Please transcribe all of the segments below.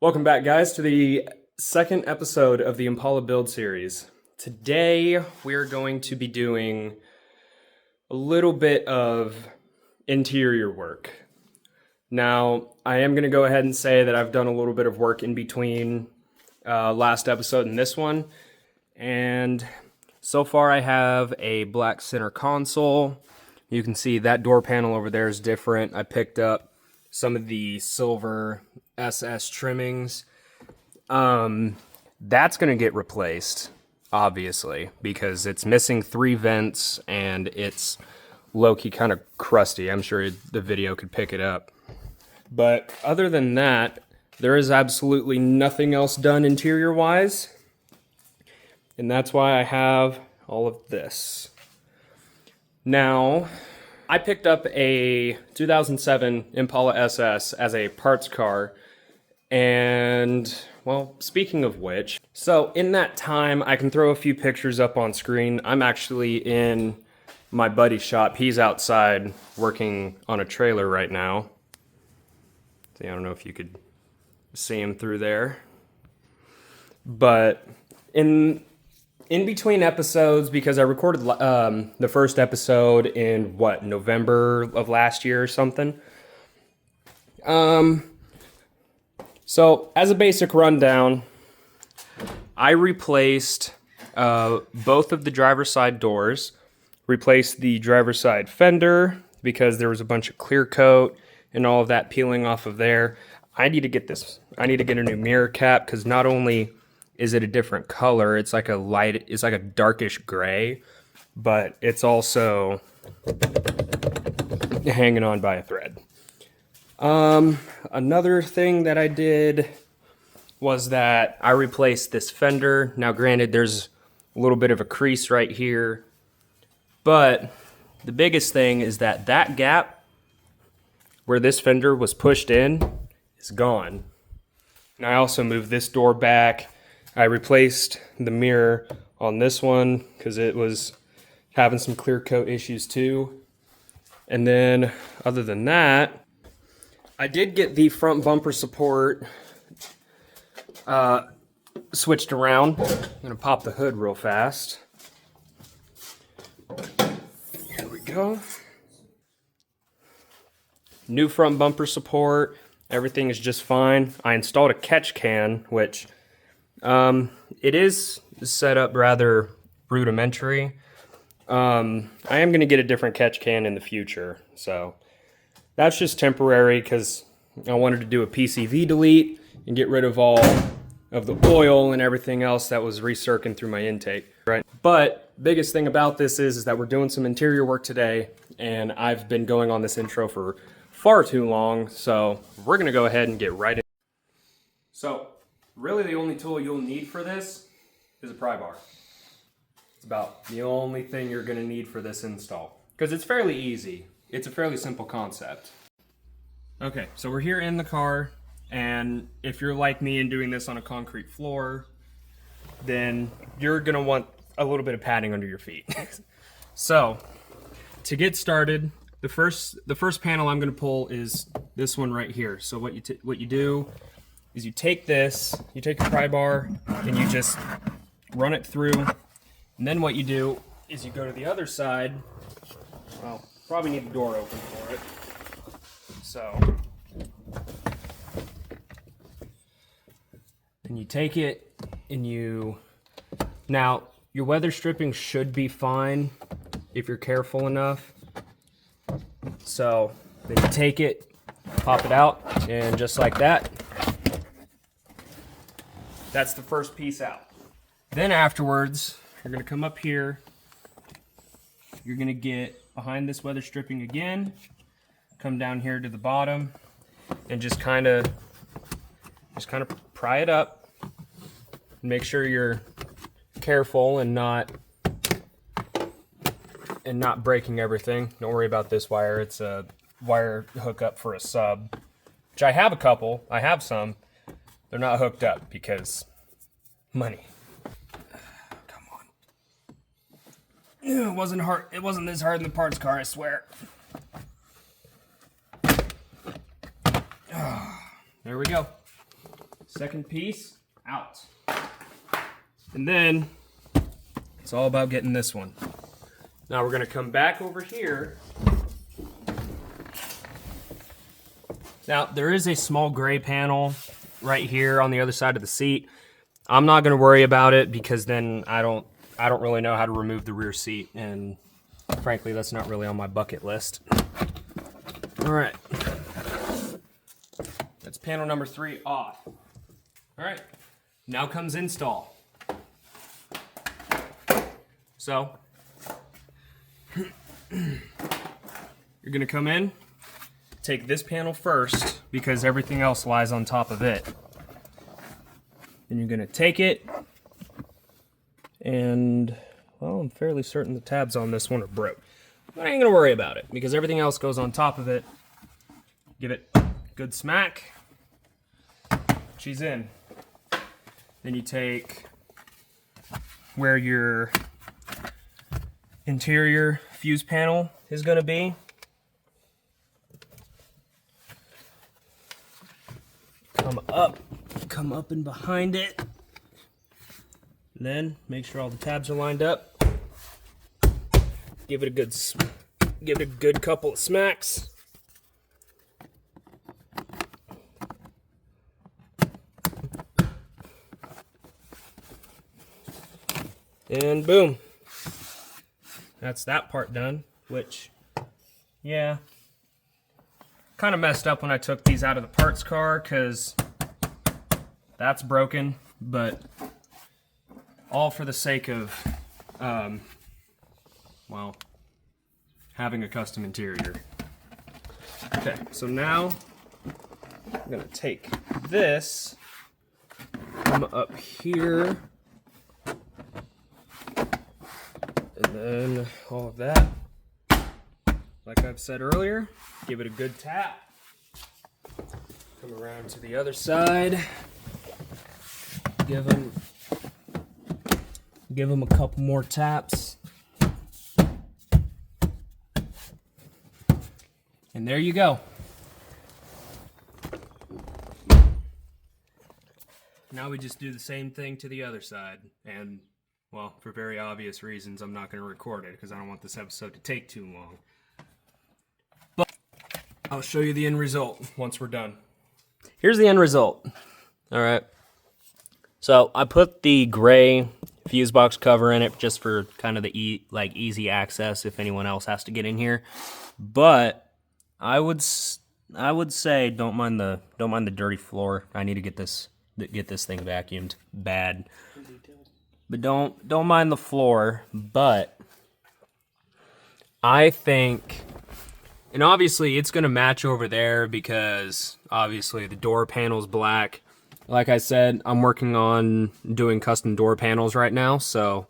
Welcome back, guys, to the second episode of the Impala build series. Today, we're going to be doing a little bit of interior work. Now, I am going to go ahead and say that I've done a little bit of work in between last episode and this one. And so far, I have a black center console. You can see that door panel over there is different. I picked up some of the silver SS trimmings. That's going to get replaced, obviously, because it's missing 3 vents and it's low-key kind of crusty. I'm sure the video could pick it up. But other than that, there is absolutely nothing else done interior-wise. And that's why I have all of this. Now, I picked up a 2007 Impala SS as a parts car. And, well, speaking of which, so in that time, I can throw a few pictures up on screen. I'm actually in my buddy's shop. He's outside working on a trailer right now. See, I don't know if you could see him through there. But in between episodes, because I recorded the first episode in, November of last year or something. So, as a basic rundown, I replaced both of the driver's side doors, replaced the driver's side fender because there was a bunch of clear coat and all of that peeling off of there. I need to get a new mirror cap because not only is it a different color, it's like a darkish gray, but it's also hanging on by a thread. Another thing that I did was that I replaced this fender. Now, granted, there's a little bit of a crease right here, but the biggest thing is that gap where this fender was pushed in is gone. And I also moved this door back. I replaced the mirror on this one because it was having some clear coat issues too. And then, other than that, I did get the front bumper support switched around. I'm gonna pop the hood real fast. Here we go. New front bumper support. Everything is just fine. I installed a catch can, which it is set up rather rudimentary. I am gonna get a different catch can in the future, so that's just temporary because I wanted to do a PCV delete and get rid of all of the oil and everything else that was recirculating through my intake, right? But biggest thing about this is that we're doing some interior work today, and I've been going on this intro for far too long, so we're gonna go ahead and get right in. So, really the only tool you'll need for this is a pry bar. It's about the only thing you're gonna need for this install, because it's fairly easy. It's a fairly simple concept. Okay, so we're here in the car, and if you're like me and doing this on a concrete floor, then you're gonna want a little bit of padding under your feet. So, to get started, the first panel I'm gonna pull is this one right here. So what you do is you take a pry bar and you just run it through, and then what you do is you go to the other side. Well, probably need the door open for it. So, and you take it and now your weather stripping should be fine if you're careful enough. So then you take it, pop it out, and just like that, that's the first piece out. Then afterwards, you're gonna come up here, you're gonna get behind this weather stripping again, come down here to the bottom, and just kind of pry it up. Make sure you're careful and not breaking everything. Don't worry about this wire. It's a wire hookup for a sub, which I have a couple. I have some. They're not hooked up because money. Come on. It wasn't hard. It wasn't this hard in the parts car, I swear. There we go. Second piece out. And then it's all about getting this one. Now we're gonna come back over here. Now there is a small gray panel right here on the other side of the seat. I'm not gonna worry about it because then I don't really know how to remove the rear seat, and frankly that's not really on my bucket list. All right, that's panel number 3 off. All right, now comes install. So you're gonna come in, take this panel first because everything else lies on top of it. Then you're gonna take it, and well, I'm fairly certain the tabs on this one are broke. But I ain't gonna worry about it because everything else goes on top of it. Give it a good smack. She's in. Then you take where your interior fuse panel is gonna be. Come up and behind it. Then make sure all the tabs are lined up. Give it a good couple of smacks. And boom. That's that part done, which, yeah, kind of messed up when I took these out of the parts car because that's broken, but all for the sake of, well, having a custom interior. Okay, so now I'm gonna take this, come up here, and then all of that, like I've said earlier, give it a good tap. Come around to the other side. Give them a couple more taps. And there you go. Now we just do the same thing to the other side. And, well, for very obvious reasons, I'm not going to record it because I don't want this episode to take too long. But I'll show you the end result once we're done. Here's the end result. All right. So I put the gray fuse box cover in it just for kind of the easy access if anyone else has to get in here. But I would say don't mind the dirty floor. I need to get this thing vacuumed bad. But don't mind the floor. But I think, and obviously it's gonna match over there because obviously the door panel's black. Like I said, I'm working on doing custom door panels right now, so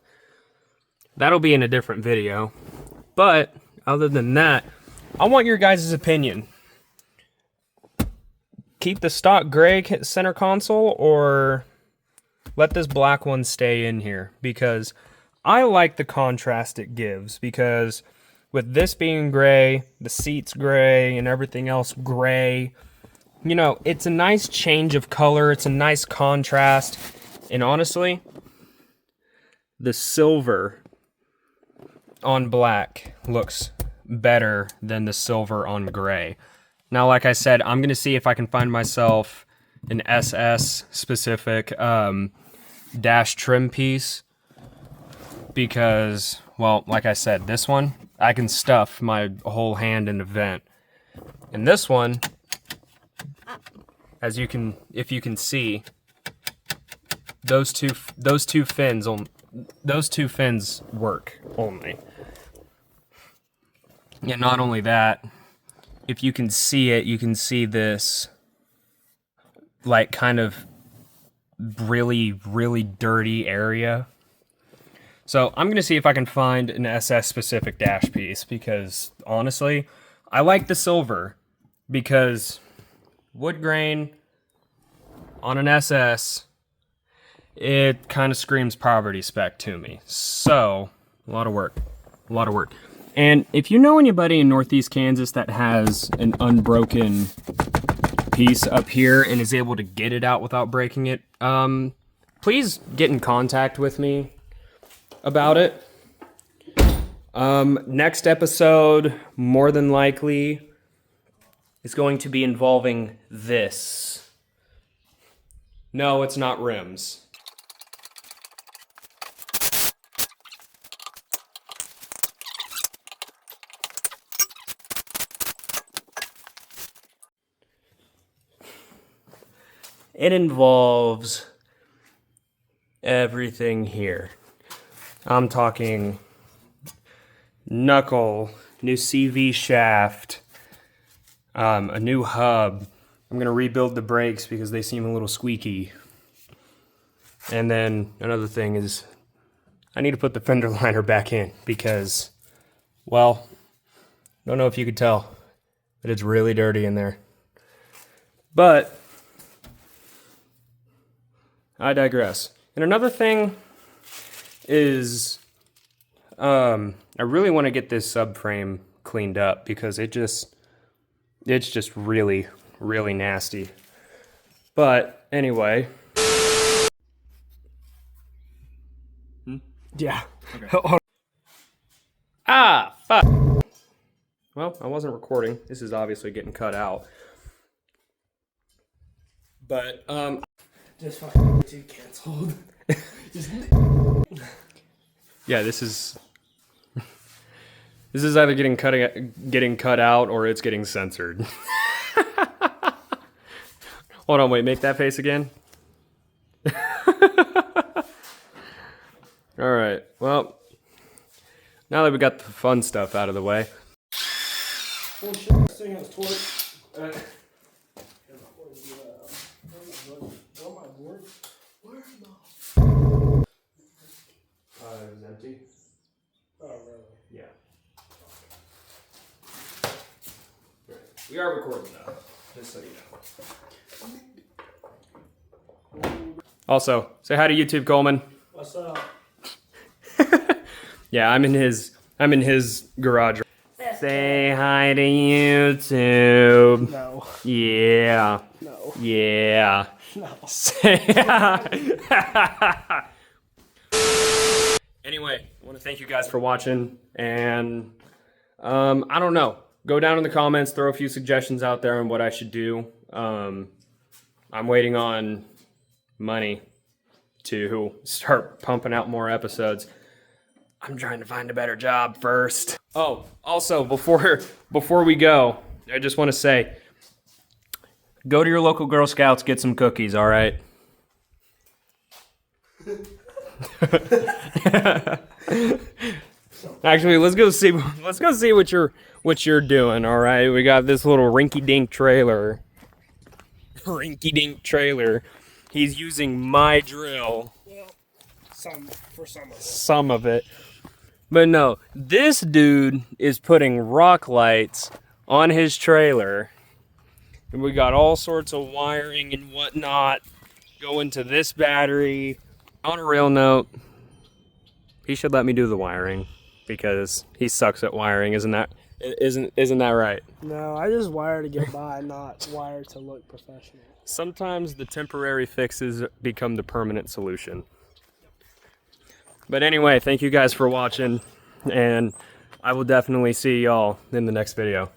that'll be in a different video. But other than that, I want your guys' opinion. Keep the stock gray center console or let this black one stay in here? Because I like the contrast it gives, because with this being gray, the seats gray, and everything else gray, you know, it's a nice change of color. It's a nice contrast. And honestly, the silver on black looks better than the silver on gray. Now, like I said, I'm going to see if I can find myself an SS specific dash trim piece. Because, well, like I said, this one, I can stuff my whole hand in the vent. And this one, as you can, if you can see, those two fins work only. And not only that, if you can see it, you can see this like kind of really dirty area. So I'm gonna see if I can find an SS specific dash piece, because honestly, I like the silver, because wood grain on an SS, it kind of screams poverty spec to me. So, a lot of work. And if you know anybody in Northeast Kansas that has an unbroken piece up here and is able to get it out without breaking it, please get in contact with me about it. Next episode, more than likely, is going to be involving this. No, it's not rims. It involves everything here. I'm talking knuckle, new CV shaft, a new hub. I'm gonna rebuild the brakes because they seem a little squeaky. And then another thing is I need to put the fender liner back in because, well, don't know if you could tell, but it's really dirty in there. But I digress. And another thing is I really want to get this subframe cleaned up because it's just really, really nasty. But anyway. Yeah. Okay. Ah, fuck. Well, I wasn't recording. This is obviously getting cut out. But, just fucking YouTube canceled. yeah, this is either getting cut out or it's getting censored. Hold on, wait, make that face again. All right, well, now that we got the fun stuff out of the way. Oh shit, this thing has torque. It was empty. Oh, really? Yeah. Right. We are recording though, just so you know. Also, say hi to YouTube, Coleman. What's up? Yeah, I'm in his garage. Say hi to YouTube. No. Yeah. No. Yeah. No. Say hi. Anyway, I want to thank you guys for watching, and I don't know. Go down in the comments, throw a few suggestions out there on what I should do. I'm waiting on money to start pumping out more episodes. I'm trying to find a better job first. Oh, also, before we go, I just want to say, go to your local Girl Scouts, get some cookies, all right? Actually, let's go see what you're doing, all right? We got this little rinky-dink trailer. Rinky-dink trailer. He's using my drill. Well, some of it. Some of it. But no, this dude is putting rock lights on his trailer. And we got all sorts of wiring and whatnot going to this battery. On a real note, he should let me do the wiring because he sucks at wiring, isn't that right? No, I just wire to get by, not wire to look professional. Sometimes the temporary fixes become the permanent solution. But anyway, thank you guys for watching, and I will definitely see y'all in the next video.